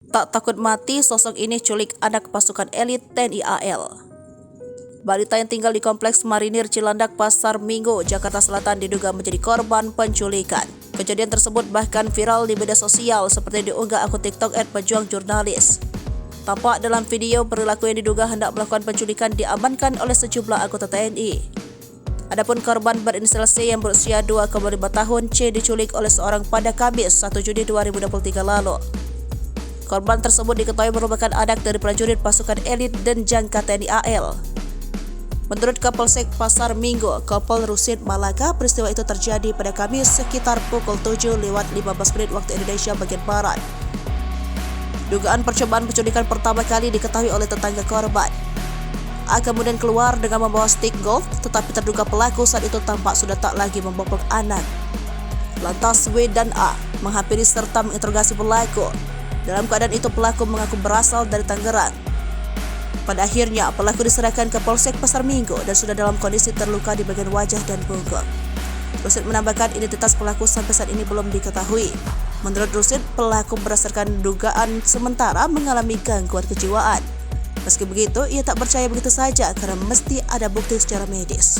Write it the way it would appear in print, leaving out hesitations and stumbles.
Tak takut mati, sosok ini culik anak pasukan elit TNI AL. Balita yang tinggal di Kompleks Marinir Cilandak, Pasar Minggu, Jakarta Selatan diduga menjadi korban penculikan. Kejadian tersebut bahkan viral di media sosial seperti diunggah akun TikTok @pejuangjurnalis. Tampak dalam video, perilaku yang diduga hendak melakukan penculikan diamankan oleh sejumlah anggota TNI. Adapun korban berinisial C yang berusia 2,5 tahun C diculik oleh seorang pada Kamis 1 Juni 2023 lalu. Korban tersebut diketahui merupakan anak dari prajurit pasukan elit dan jangka TNI AL. Menurut Kapolsek Pasar Minggu, Kompol Rusid Malaka, peristiwa itu terjadi pada Kamis sekitar pukul 7:15 waktu Indonesia bagian Barat. Dugaan percobaan penculikan pertama kali diketahui oleh tetangga korban. A kemudian keluar dengan membawa stick golf, tetapi terduga pelaku saat itu tampak sudah tak lagi membopong anak. Lantas W dan A menghampiri serta menginterogasi pelaku. Dalam keadaan itu pelaku mengaku berasal dari Tangerang. Pada akhirnya pelaku diserahkan ke Polsek Pasar Minggu dan sudah dalam kondisi terluka di bagian wajah dan punggung. Rusid menambahkan identitas pelaku sampai saat ini belum diketahui. Menurut Rusid, pelaku berdasarkan dugaan sementara mengalami gangguan kejiwaan. Meski begitu, ia tak percaya begitu saja karena mesti ada bukti secara medis.